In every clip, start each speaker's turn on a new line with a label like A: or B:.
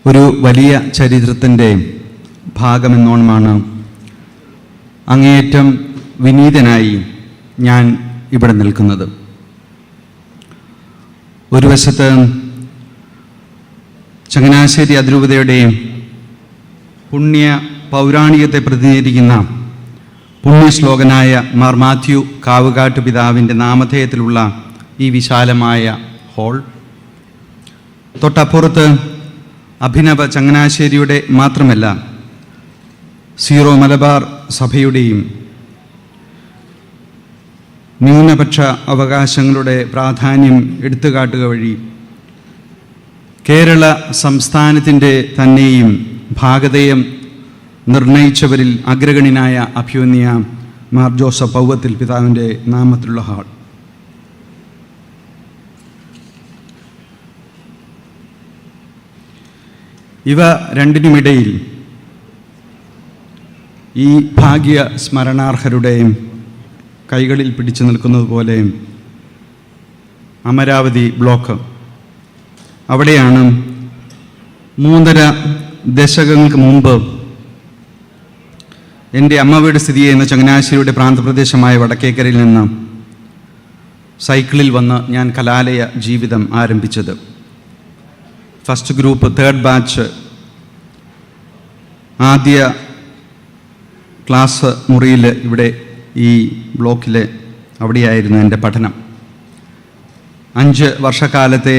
A: ഒരു വലിയ ചരിത്രത്തിൻ്റെ ഭാഗമെന്നോണമാണ് അങ്ങേയറ്റം വിനീതനായി ഞാൻ ഇവിടെ നിൽക്കുന്നത്. ഒരു വശത്ത് ചങ്ങനാശ്ശേരി അതിരൂപതയുടെ പുണ്യ പൗരാണികത്തെ പ്രതിനിധീകരിക്കുന്ന പുണ്യശ്ലോകനായ മാർ മാത്യു കാവുകാട്ട് പിതാവിൻ്റെ നാമധേയത്തിലുള്ള ഈ വിശാലമായ ഹാൾ, തൊട്ടപ്പുറത്ത് അഭിനവ ചങ്ങനാശ്ശേരിയുടെ മാത്രമല്ല സീറോ മലബാർ സഭയുടെയും ന്യൂനപക്ഷ അവകാശങ്ങളുടെ പ്രാധാന്യം എടുത്തുകാട്ടുക വഴി കേരള സംസ്ഥാനത്തിൻ്റെ തന്നെയും ഭാഗധേയം നിർണയിച്ചവരിൽ അഗ്രഗണ്യനായ അഭ്യുന്നയ മാർ ജോസഫ് പൗവത്തിൽ പിതാവിൻ്റെ നാമത്തിലുള്ള ഹാൾ. ഇവ രണ്ടിനുമിടയിൽ ഈ ഭാഗ്യ സ്മരണാർഹരുടെ കൈകളിൽ പിടിച്ചു നിൽക്കുന്നത് പോലെ അമരാവതി ബ്ലോക്ക്. അവിടെയാണ് 3.5 ദശകങ്ങൾക്ക് മുമ്പ് എൻ്റെ അമ്മ വീട് സ്ഥിതി ചെയ്യുന്ന ചങ്ങനാശ്ശേരിയുടെ പ്രാന്തപ്രദേശമായ വടക്കേക്കരയിൽ നിന്ന് സൈക്കിളിൽ വന്ന് ഞാൻ കലാലയ ജീവിതം ആരംഭിച്ചത്. ഫസ്റ്റ് ഗ്രൂപ്പ് 3rd ബാച്ച് ആദ്യ ക്ലാസ് മുറിയിൽ ഇവിടെ ഈ ബ്ലോക്കിൽ അവിടെയായിരുന്നു എൻ്റെ പഠനം. 5 വർഷക്കാലത്തെ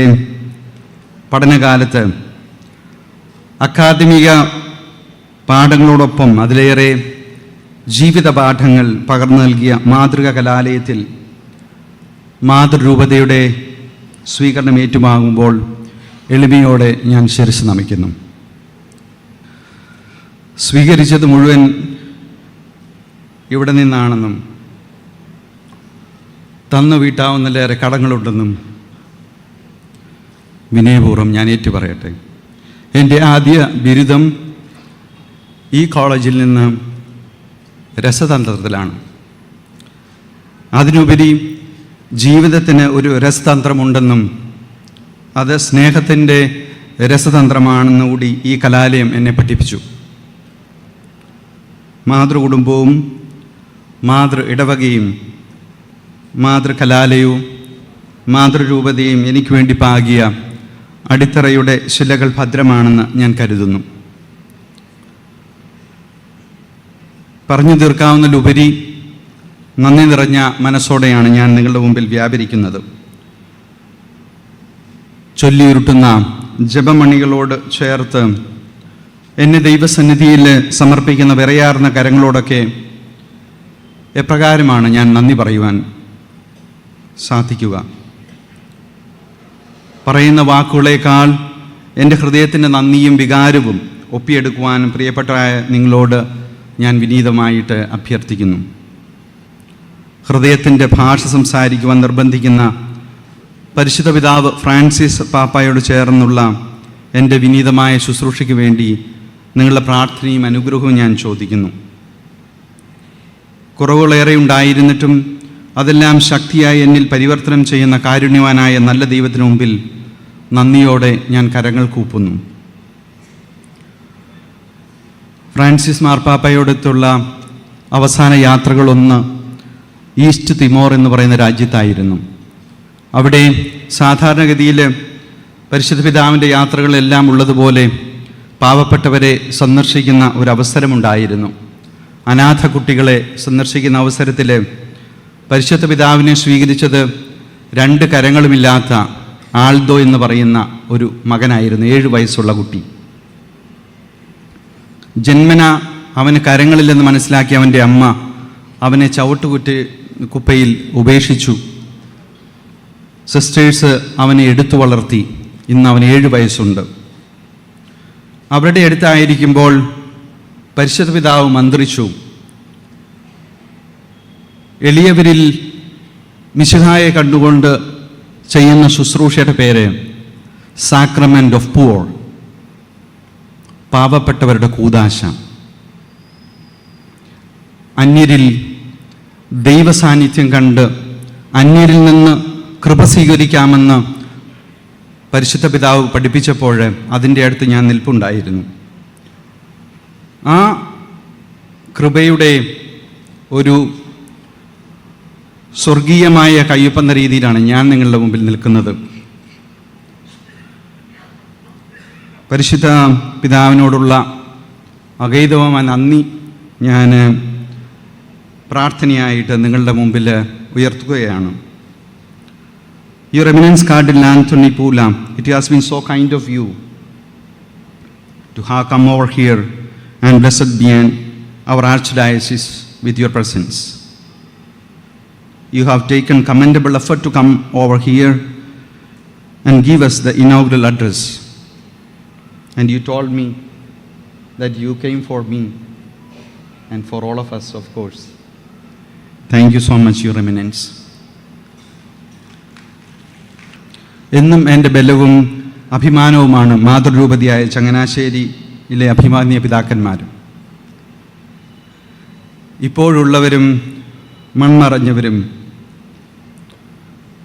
A: പഠനകാലത്ത് അക്കാദമിക പാഠങ്ങളോടൊപ്പം അതിലേറെ ജീവിത പാഠങ്ങൾ പകർന്നു നൽകിയ മാതൃക കലാലയത്തിൽ മാതൃരൂപതയുടെ സ്വീകരണം ഏറ്റുവാങ്ങുമ്പോൾ എളിമയോടെ ഞാൻ ശിരസ്സ് നമിക്കുന്നു. സ്വീകരിച്ചത് മുഴുവൻ ഇവിടെ നിന്നാണെന്നും തന്നു വീട്ടാവുന്നതിലേറെ കടങ്ങളുണ്ടെന്നും വിനയപൂർവ്വം ഞാൻ ഏറ്റുപറയട്ടെ. എൻ്റെ ആദ്യ ബിരുദം ഈ കോളേജിൽ നിന്ന് രസതന്ത്രത്തിലാണ്. അതിനുപരി ജീവിതത്തിന് ഒരു രസതന്ത്രമുണ്ടെന്നും അത് സ്നേഹത്തിൻ്റെ രസതന്ത്രമാണെന്നുകൂടി ഈ കലാലയം എന്നെ പഠിപ്പിച്ചു. മാതൃകുടുംബവും മാതൃ ഇടവകയും മാതൃകലാലയവും മാതൃരൂപതയും എനിക്ക് വേണ്ടി പാകിയ അടിത്തറയുടെ ശിലകൾ ഭദ്രമാണെന്ന് ഞാൻ കരുതുന്നു. പറഞ്ഞു തീർക്കാവുന്നതിലുപരി നന്ദി നിറഞ്ഞ മനസ്സോടെയാണ് ഞാൻ നിങ്ങളുടെ മുമ്പിൽ വ്യാപരിക്കുന്നത്. ചൊല്ലിയുരുട്ടുന്ന ജപമണികളോട് ചേർത്ത് എന്നെ ദൈവസന്നിധിയിൽ സമർപ്പിക്കുന്ന വിറയാർന്ന കരങ്ങളോടൊക്കെ എപ്രകാരമാണ് ഞാൻ നന്ദി പറയുവാൻ സാധിക്കുക? പറയുന്ന വാക്കുകളേക്കാൾ എൻ്റെ ഹൃദയത്തിൻ്റെ നന്ദിയും വികാരവും ഒപ്പിയെടുക്കുവാനും പ്രിയപ്പെട്ട നിങ്ങളോട് ഞാൻ വിനീതമായിട്ട് അഭ്യർത്ഥിക്കുന്നു. ഹൃദയത്തിൻ്റെ ഭാഷ സംസാരിക്കുവാൻ നിർബന്ധിക്കുന്ന പരിശുദ്ധ പിതാവ് ഫ്രാൻസിസ് പാപ്പായോട് ചേർന്നുള്ള എൻ്റെ വിനീതമായ ശുശ്രൂഷയ്ക്ക് വേണ്ടി നിങ്ങളുടെ പ്രാർത്ഥനയും അനുഗ്രഹവും ഞാൻ ചോദിക്കുന്നു. കുറവുകളേറെ ഉണ്ടായിരുന്നിട്ടും അതെല്ലാം ശക്തിയായി എന്നിൽ പരിവർത്തനം ചെയ്യുന്ന കാരുണ്യവാനായ നല്ല ദൈവത്തിന് മുമ്പിൽ നന്ദിയോടെ ഞാൻ കരങ്ങൾ കൂപ്പുന്നു. ഫ്രാൻസിസ് മാർപ്പാപ്പയോടൊത്തുള്ള അവസാന യാത്രകളൊന്ന് ഈസ്റ്റ് തിമോർ എന്ന് പറയുന്ന രാജ്യത്തായിരുന്നു. അവിടെ സാധാരണഗതിയിൽ പരിശുദ്ധ പിതാവിൻ്റെ യാത്രകളെല്ലാം ഉള്ളതുപോലെ പാവപ്പെട്ടവരെ സന്ദർശിക്കുന്ന ഒരവസരമുണ്ടായിരുന്നു. അനാഥ കുട്ടികളെ സന്ദർശിക്കുന്ന അവസരത്തിൽ പരിശുദ്ധ പിതാവിനെ സ്വീകരിച്ചത് 2 കരങ്ങളുമില്ലാത്ത ആൾദോ എന്ന് പറയുന്ന ഒരു മകനായിരുന്നു. 7 വയസ്സുള്ള കുട്ടി. ജന്മന അവന് കരങ്ങളില്ലെന്ന് മനസ്സിലാക്കി അവൻ്റെ അമ്മ അവനെ കുപ്പയിൽ ഉപേക്ഷിച്ചു. സിസ്റ്റേഴ്സ് അവനെ എടുത്തു വളർത്തി. ഇന്ന് അവന് 7 വയസ്സുണ്ട്. അവരുടെ അടുത്തായിരിക്കുമ്പോൾ പരിശുദ്ധ പിതാവ് മന്ത്രിച്ചു, എളിയവരിൽ മിശിഹായെ കണ്ടുകൊണ്ട് ചെയ്യുന്ന ശുശ്രൂഷയുടെ പേര് സാക്രമെൻ്റ് ഓഫ് പൂർ, പാവപ്പെട്ടവരുടെ കൂദാശ. അന്യരിൽ ദൈവസാന്നിധ്യം കണ്ട് അന്യരിൽ നിന്ന് കൃപ സ്വീകരിക്കാമെന്ന് പരിശുദ്ധ പിതാവ് പഠിപ്പിച്ചപ്പോൾ അതിൻ്റെ അടുത്ത് ഞാൻ നിൽപ്പുണ്ടായിരുന്നു. ആ കൃപയുടെ ഒരു സ്വർഗീയമായ കയ്യൊപ്പെന്ന രീതിയിലാണ് ഞാൻ നിങ്ങളുടെ മുമ്പിൽ നിൽക്കുന്നത്. പരിശുദ്ധ പിതാവിനോടുള്ള അഗൈതവമായ നന്ദി ഞാൻ പ്രാർത്ഥനയായിട്ട് നിങ്ങളുടെ മുമ്പിൽ ഉയർത്തുകയാണ്. Your Eminence Cardinal Anthony Pula, it has been so kind of you to have come over here and blessed be our Archdiocese with your presence. You have taken commendable effort to come over here and give us the inaugural address. And you told me that you came for me and for all of us, of course. Thank you so much, Your Eminence. എന്നും എൻ്റെ ബലവും അഭിമാനവുമാണ് മാതൃരൂപതയായ ചങ്ങനാശ്ശേരിയിലെ അഭിമാന്യ പിതാക്കന്മാരും. ഇപ്പോഴുള്ളവരും മൺമറഞ്ഞവരും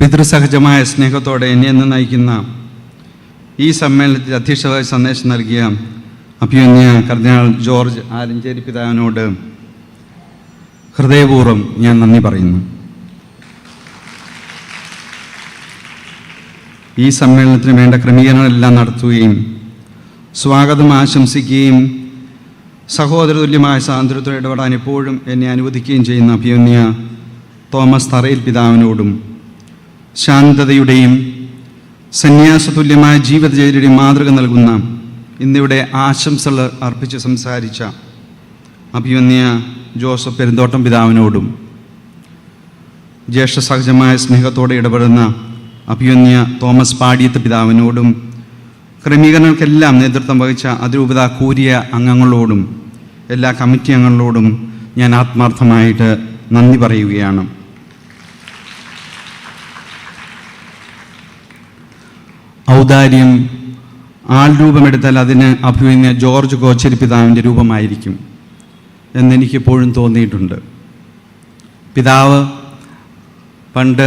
A: പിതൃസഹജമായ സ്നേഹത്തോടെ എന്നെ എന്ന് നയിക്കുന്ന ഈ സമ്മേളനത്തിൽ അധ്യക്ഷതായി സന്ദേശം നൽകിയ അഭിമന്യ കർദിനാൾ ജോർജ് ആലഞ്ചേരി പിതാവിനോട് ഹൃദയപൂർവ്വം ഞാൻ നന്ദി പറയുന്നു. ഈ സമ്മേളനത്തിന് വേണ്ട ക്രമീകരണങ്ങളെല്ലാം നടത്തുകയും സ്വാഗതം ആശംസിക്കുകയും സഹോദരതുല്യമായ സ്വാതന്ത്ര്യത്തോടെ ഇടപെടാൻ എപ്പോഴും എന്നെ അനുവദിക്കുകയും ചെയ്യുന്ന അഭിമന്യ തോമസ് തറയിൽ പിതാവിനോടും ശാന്തതയുടെയും സന്യാസതുല്യമായ ജീവിതചര്യയുടെയും മാതൃക നൽകുന്ന ഇന്നിവിടെ ആശംസകൾ അർപ്പിച്ച് സംസാരിച്ച അഭിമന്യ ജോസഫ് പെരുന്തോട്ടം പിതാവിനോടും ജ്യേഷ്ഠ സഹജമായ സ്നേഹത്തോടെ ഇടപെടുന്ന അഭിമന്യ തോമസ് പാടിയത്ത് പിതാവിനോടും ക്രമീകരണങ്ങൾക്കെല്ലാം നേതൃത്വം വഹിച്ച അതിരൂപത കൂരിയ അംഗങ്ങളോടും എല്ലാ കമ്മിറ്റി അംഗങ്ങളോടും ഞാൻ ആത്മാർത്ഥമായിട്ട് നന്ദി പറയുകയാണ്. ഔദാര്യം ആൾ രൂപമെടുത്താൽ അതിന് അഭിമന്യ ജോർജ് കോച്ചേരി പിതാവിൻ്റെ രൂപമായിരിക്കും എന്നെനിക്കെപ്പോഴും തോന്നിയിട്ടുണ്ട്. പിതാവ് പണ്ട്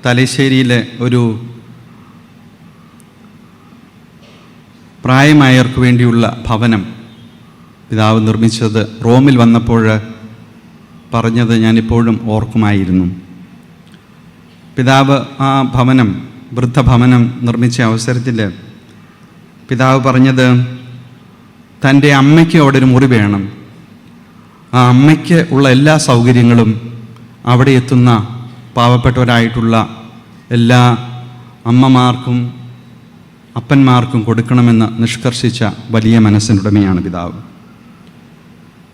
A: തലശ്ശേരിയിലെ ഒരു പ്രായമായവർക്ക് വേണ്ടിയുള്ള ഭവനം പിതാവ് നിർമ്മിച്ചത് റോമിൽ വന്നപ്പോൾ പറഞ്ഞത് ഞാനിപ്പോഴും ഓർക്കുമായിരുന്നു. പിതാവ് ആ ഭവനം, വൃദ്ധഭവനം നിർമ്മിച്ച അവസരത്തിൽ പിതാവ് പറഞ്ഞത് തൻ്റെ അമ്മയ്ക്ക് അവിടെ ഒരു മുറി വേണം, ആ അമ്മയ്ക്ക് ഉള്ള എല്ലാ സൗകര്യങ്ങളും അവിടെ എത്തുന്ന പാവപ്പെട്ടവരായിട്ടുള്ള എല്ലാ അമ്മമാർക്കും അപ്പന്മാർക്കും കൊടുക്കണമെന്ന് നിഷ്കർഷിച്ച വലിയ മനസ്സിനുടമയാണ് പിതാവ്.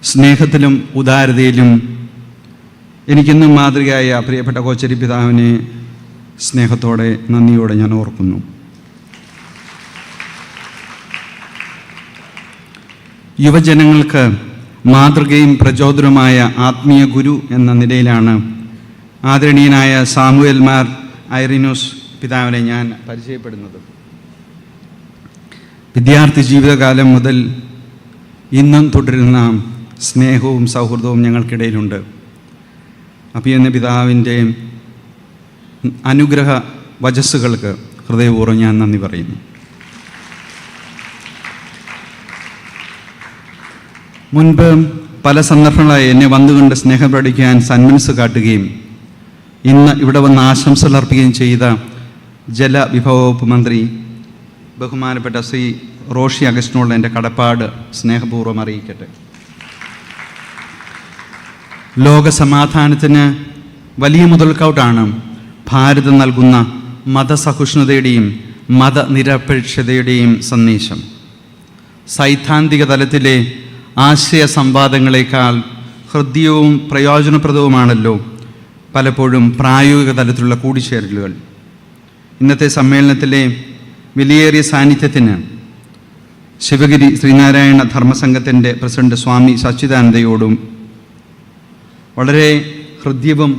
A: സ്നേഹത്തിലും ഉദാരതയിലും എനിക്കിന്നും മാതൃകയായ പ്രിയപ്പെട്ട കോച്ചേരി പിതാവിനെ സ്നേഹത്തോടെ നന്ദിയോടെ ഞാൻ ഓർക്കുന്നു. യുവജനങ്ങൾക്ക് മാതൃകയും പ്രചോദനവുമായ ആത്മീയ ഗുരു എന്ന നിലയിലാണ് ആദരണീയനായ സാമുവേൽ മാർ ഐറിനോസ് പിതാവിനെ ഞാൻ പരിചയപ്പെടുന്നത്. വിദ്യാർത്ഥി ജീവിതകാലം മുതൽ ഇന്നും തുടരുന്ന സ്നേഹവും സൗഹൃദവും ഞങ്ങൾക്കിടയിലുണ്ട്. അഭിമന്യ പിതാവിൻ്റെ അനുഗ്രഹ വചസ്സുകൾക്ക് ഹൃദയപൂർവ്വം ഞാൻ നന്ദി പറയുന്നു. മുൻപ് പല സന്ദർഭങ്ങളായി എന്നെ വന്നുകൊണ്ട് സ്നേഹം പ്രകടിക്കാൻ സന്മനസ് കാട്ടുകയും ഇന്ന് ഇവിടെ വന്ന് ആശംസകൾ അർപ്പിക്കുകയും ചെയ്ത ജലവിഭവ വകുപ്പ് മന്ത്രി ബഹുമാനപ്പെട്ട ശ്രീ റോഷി അഗസ്റ്റിനോടുള്ള എൻ്റെ കടപ്പാട് സ്നേഹപൂർവ്വം അറിയിക്കട്ടെ. ലോകസമാധാനത്തിന് വലിയ മുതൽക്കൗട്ടാണ് ഭാരതം നൽകുന്ന മതസഹിഷ്ണുതയുടെയും മതനിരപേക്ഷതയുടെയും സന്ദേശം. സൈദ്ധാന്തിക തലത്തിലെ ആശയ സംവാദങ്ങളെക്കാൾ ഹൃദ്യവും പ്രയോജനപ്രദവുമാണല്ലോ പലപ്പോഴും പ്രായോഗിക തലത്തിലുള്ള കൂടിച്ചേരലുകൾ. ഇന്നത്തെ സമ്മേളനത്തിലെ വിലയേറിയ സാന്നിധ്യത്തിന് ശിവഗിരി ശ്രീനാരായണ ധർമ്മസംഘത്തിൻ്റെ പ്രസിഡന്റ് സ്വാമി സച്ചിദാനന്ദയോടും വളരെ ഹൃദ്യവും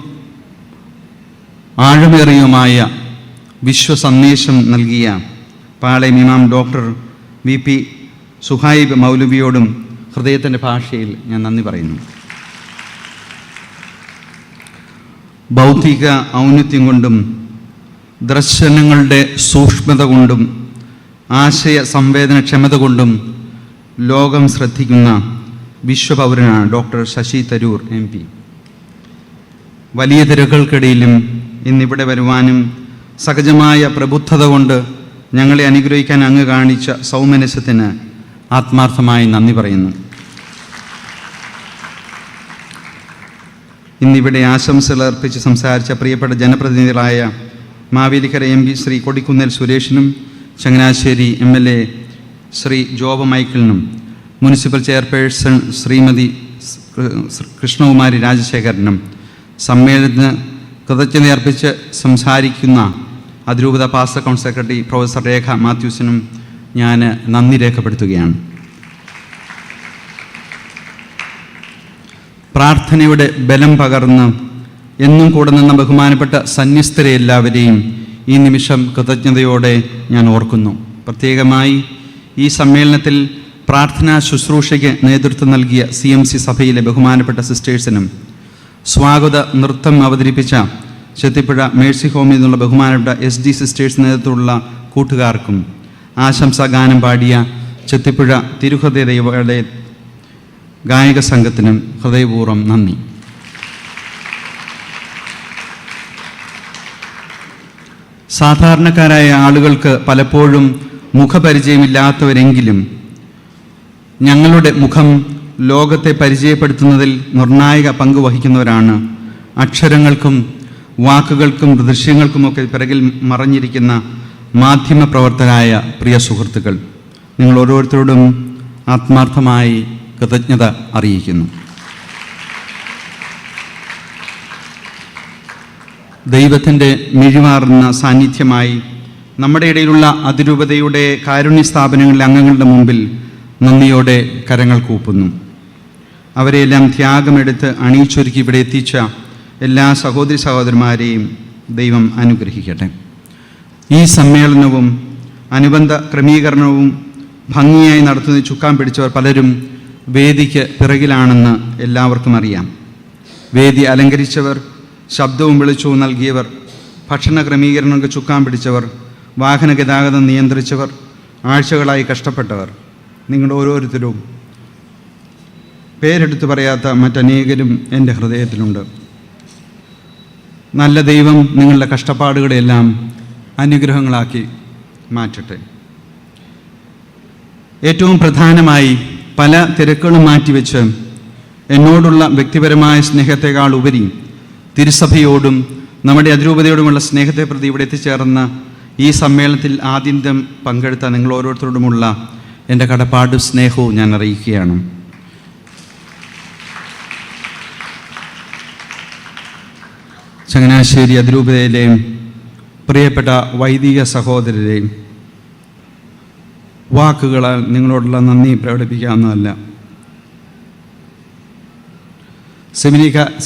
A: ആഴമേറിയുമായ വിശ്വസന്ദേശം നൽകിയ പാളയം ഇമാം ഡോക്ടർ VP സുഹൈബ് മൗലവിയോടും ഹൃദയത്തിൻ്റെ ഭാഷയിൽ ഞാൻ നന്ദി പറയുന്നു. ബൗദ്ധിക ഔന്നത്യം കൊണ്ടും ദർശനങ്ങളുടെ സൂക്ഷ്മത കൊണ്ടും ആശയ സംവേദനക്ഷമത കൊണ്ടും ലോകം ശ്രദ്ധിക്കുന്ന വിശ്വപൗരനാണ് ഡോക്ടർ ശശി തരൂർ MP. വലിയ തിരക്കുകൾക്കിടയിലും ഇന്നിവിടെ വരുവാനും സഹജമായ പ്രബുദ്ധത കൊണ്ട് ഞങ്ങളെ അനുഗ്രഹിക്കാൻ അങ്ങ് കാണിച്ച സൗമനസ്യത്തിന് ആത്മാർത്ഥമായി നന്ദി പറയുന്നു. ഇന്നിവിടെ ആശംസകൾ അർപ്പിച്ച് സംസാരിച്ച പ്രിയപ്പെട്ട ജനപ്രതിനിധികളായ മാവേലിക്കര MP ശ്രീ കൊടിക്കുന്നിൽ സുരേഷിനും ചങ്ങനാശ്ശേരി MLA ശ്രീ ജോബ് മൈക്കിളിനും മുനിസിപ്പൽ ചെയർപേഴ്സൺ ശ്രീമതി കൃഷ്ണകുമാരി രാജശേഖരനും സമ്മേളനത്തിന് കൃതജ്ഞതയർപ്പിച്ച് സംസാരിക്കുന്ന അതിരൂപത pastor council secretary professor Rekha മാത്യൂസിനും ഞാൻ നന്ദി രേഖപ്പെടുത്തുകയാണ്. പ്രാർത്ഥനയുടെ ബലം പകർന്ന് എന്നും കൂടെ നിന്ന ബഹുമാനപ്പെട്ട സന്യസ്തരെ എല്ലാവരെയും ഈ നിമിഷം കൃതജ്ഞതയോടെ ഞാൻ ഓർക്കുന്നു. പ്രത്യേകമായി ഈ സമ്മേളനത്തിൽ പ്രാർത്ഥനാ ശുശ്രൂഷയ്ക്ക് നേതൃത്വം നൽകിയ CMC സഭയിലെ ബഹുമാനപ്പെട്ട സിസ്റ്റേഴ്സിനും സ്വാഗത നൃത്തം അവതരിപ്പിച്ച ചെത്തിപ്പുഴ മേഴ്സി ഹോമിൽ നിന്നുള്ള ബഹുമാനപ്പെട്ട SD സിസ്റ്റേഴ്സ് നേതൃത്വമുള്ള കൂട്ടുകാർക്കും ആശംസാ ഗാനം പാടിയ ചെത്തിപ്പുഴ തിരുഹൃദയ ദൈവങ്ങളുടെ ഗായക സംഘത്തിനും ഹൃദയപൂർവ്വം നന്ദി. സാധാരണക്കാരായ ആളുകൾക്ക് പലപ്പോഴും മുഖപരിചയമില്ലാത്തവരെങ്കിലും ഞങ്ങളുടെ മുഖം ലോകത്തെ പരിചയപ്പെടുത്തുന്നതിൽ നിർണായക പങ്ക് വഹിക്കുന്നവരാണ് അക്ഷരങ്ങൾക്കും വാക്കുകൾക്കും ദൃശ്യങ്ങൾക്കുമൊക്കെ പിറകിൽ മറഞ്ഞിരിക്കുന്ന മാധ്യമപ്രവർത്തകരായ പ്രിയ സുഹൃത്തുക്കൾ. നിങ്ങൾ ഓരോരുത്തരോടും ആത്മാർത്ഥമായി കൃതജ്ഞത അറിയിക്കുന്നു. ദൈവത്തിൻ്റെ മിഴിമാറുന്ന സാന്നിധ്യമായി നമ്മുടെ ഇടയിലുള്ള അതിരൂപതയുടെ കാരുണ്യ സ്ഥാപനങ്ങളിലെ അംഗങ്ങളുടെ മുമ്പിൽ നന്ദിയോടെ കരങ്ങൾ കൂപ്പുന്നു. അവരെയെല്ലാം ത്യാഗമെടുത്ത് അണിയിച്ചൊരുക്കി ഇവിടെ എത്തിച്ച എല്ലാ സഹോദരി സഹോദരന്മാരെയും ദൈവം അനുഗ്രഹിക്കട്ടെ. ഈ സമ്മേളനവും അനുബന്ധ ക്രമീകരണവും ഭംഗിയായി നടത്തുന്ന ചുക്കാൻ പിടിച്ചവർ പലരും വേദിക്ക് പിറകിലാണെന്ന് എല്ലാവർക്കും അറിയാം. വേദി അലങ്കരിച്ചവർ, ശബ്ദവും വെളിച്ചവും നൽകിയവർ, ഭക്ഷണ ക്രമീകരണങ്ങൾക്ക് ചുക്കാൻ പിടിച്ചവർ, വാഹന ഗതാഗതം നിയന്ത്രിച്ചവർ, ആഴ്ചകളായി കഷ്ടപ്പെട്ടവർ, നിങ്ങൾ ഓരോരുത്തരും പേരെടുത്ത് പറയാത്ത മറ്റനേകരും എൻ്റെ ഹൃദയത്തിലുണ്ട്. നല്ല ദൈവം നിങ്ങളുടെ കഷ്ടപ്പാടുകളെല്ലാം അനുഗ്രഹങ്ങളാക്കി മാറ്റട്ടെ. ഏറ്റവും പ്രധാനമായി പല തിരക്കുകളും മാറ്റിവെച്ച് എന്നോടുള്ള വ്യക്തിപരമായ സ്നേഹത്തെക്കാൾ ഉപരി തിരുസഭയോടും നമ്മുടെ അതിരൂപതയോടുമുള്ള സ്നേഹത്തെ പ്രതി ഇവിടെ എത്തിച്ചേർന്ന ഈ സമ്മേളനത്തിൽ ആദ്യം പങ്കെടുത്ത നിങ്ങൾ ഓരോരുത്തരോടുമുള്ള എൻ്റെ കടപ്പാടും സ്നേഹവും ഞാൻ അറിയിക്കുകയാണ്. ചങ്ങനാശ്ശേരി അതിരൂപതയിലെയും പ്രിയപ്പെട്ട വൈദിക സഹോദരരെയും വാക്കുകളാൽ നിങ്ങളോടുള്ള നന്ദി പ്രകടിപ്പിക്കാവുന്നതല്ല.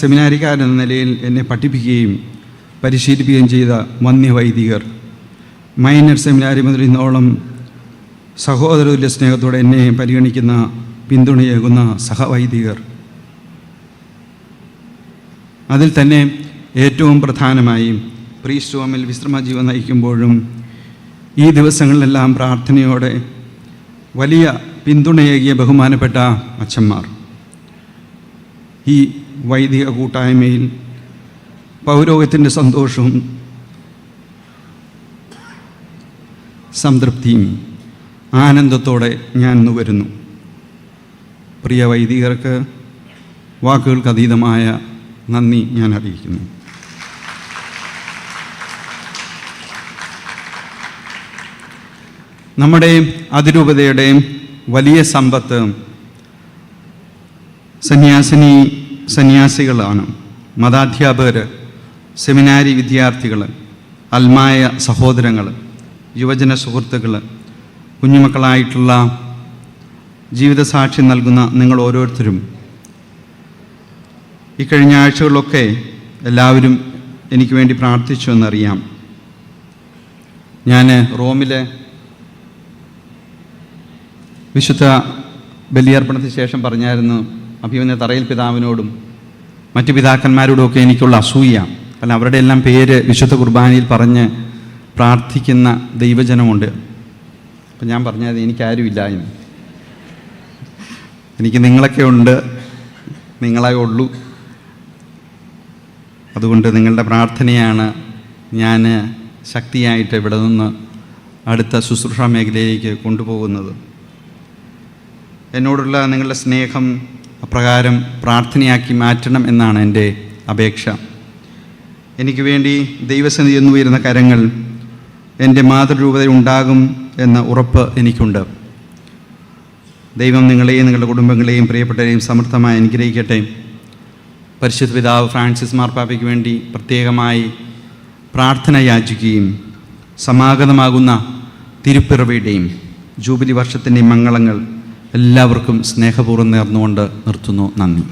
A: സെമിനാരിക്കാരെന്ന നിലയിൽ എന്നെ പഠിപ്പിക്കുകയും പരിശീലിപ്പിക്കുകയും ചെയ്ത വന്യ വൈദികർ, മൈനർ സെമിനാരി മുതൽ ഇന്നോളം സഹോദരതുല്യ സ്നേഹത്തോടെ എന്നെ പരിഗണിക്കുന്ന പിന്തുണയേകുന്ന സഹവൈദികർ, അതിൽ തന്നെ ഏറ്റവും പ്രധാനമായി പ്രീസ്റ്റ് ഹോമിൽ വിശ്രമജീവൻ നയിക്കുമ്പോഴും ഈ ദിവസങ്ങളിലെല്ലാം പ്രാർത്ഥനയോടെ വലിയ പിന്തുണയേകിയ ബഹുമാനപ്പെട്ട അച്ഛന്മാർ, ഈ വൈദിക കൂട്ടായ്മയിൽ പൗരോഹിത്യത്തിൻ്റെ സന്തോഷവും സംതൃപ്തിയും ആനന്ദത്തോടെ ഞാൻ നുകരുന്നു. പ്രിയ വൈദികർക്ക് വാക്കുകൾക്ക് അതീതമായ നന്ദി ഞാൻ അറിയിക്കുന്നു. നമ്മുടെ അതിരൂപതയുടെ വലിയ സമ്പത്ത് സന്യാസികളാണ്, മതാധ്യാപകർ, സെമിനാരി വിദ്യാർത്ഥികൾ, അൽമായ സഹോദരങ്ങൾ, യുവജന സുഹൃത്തുക്കൾ, കുഞ്ഞുമക്കളായിട്ടുള്ള ജീവിതസാക്ഷ്യം നൽകുന്ന നിങ്ങൾ ഓരോരുത്തരും ഇക്കഴിഞ്ഞ ആഴ്ചകളിലൊക്കെ എല്ലാവരും എനിക്ക് വേണ്ടി പ്രാർത്ഥിച്ചു എന്നറിയാം. ഞാൻ റോമിലെ വിശുദ്ധ ബലിയർപ്പണത്തിന് ശേഷം പറഞ്ഞായിരുന്നു, അഭിമന്യ തറയിൽ പിതാവിനോടും മറ്റു പിതാക്കന്മാരോടുമൊക്കെ എനിക്കുള്ള അസൂയ. കാരണം അവരുടെ എല്ലാം പേര് വിശുദ്ധ കുർബാനയിൽ പറഞ്ഞ് പ്രാർത്ഥിക്കുന്ന ദൈവജനമുണ്ട്. അപ്പം ഞാൻ പറഞ്ഞത് എനിക്കാരുമില്ല എന്ന്. എനിക്ക് നിങ്ങളൊക്കെ ഉണ്ട്, നിങ്ങളെ ഉള്ളൂ. അതുകൊണ്ട് നിങ്ങളുടെ പ്രാർത്ഥനയാണ് ഞാൻ ശക്തിയായിട്ട് ഇവിടെ നിന്ന് അടുത്ത ശുശ്രൂഷ മേഖലയിലേക്ക് കൊണ്ടുപോകുന്നത്. എന്നോടുള്ള നിങ്ങളുടെ സ്നേഹം അപ്രകാരം പ്രാർത്ഥനയാക്കി മാറ്റണം എന്നാണ് എൻ്റെ അപേക്ഷ. എനിക്ക് വേണ്ടി ദൈവസന്നിധി എന്ന് ഉയരുന്ന കരങ്ങൾ എൻ്റെ മാതൃരൂപതയിൽ ഉണ്ടാകും എന്ന ഉറപ്പ് എനിക്കുണ്ട്. ദൈവം നിങ്ങളെയും നിങ്ങളുടെ കുടുംബങ്ങളെയും പ്രിയപ്പെട്ടവരെയും സമൃദ്ധമായി അനുഗ്രഹിക്കട്ടെ. പരിശുദ്ധ പിതാവ് ഫ്രാൻസിസ് മാർപ്പാപ്പയ്ക്ക് വേണ്ടി പ്രത്യേകമായി പ്രാർത്ഥന യാചിക്കുകയും സമാഗതമാകുന്ന തിരുപ്പിറവിയുടെയും ജൂബിലി വർഷത്തിൻ്റെയും മംഗളങ്ങൾ എല്ലാവർക്കും സ്നേഹപൂർവ്വം നേർന്നുകൊണ്ട് നിർത്തുന്നു. നന്ദി.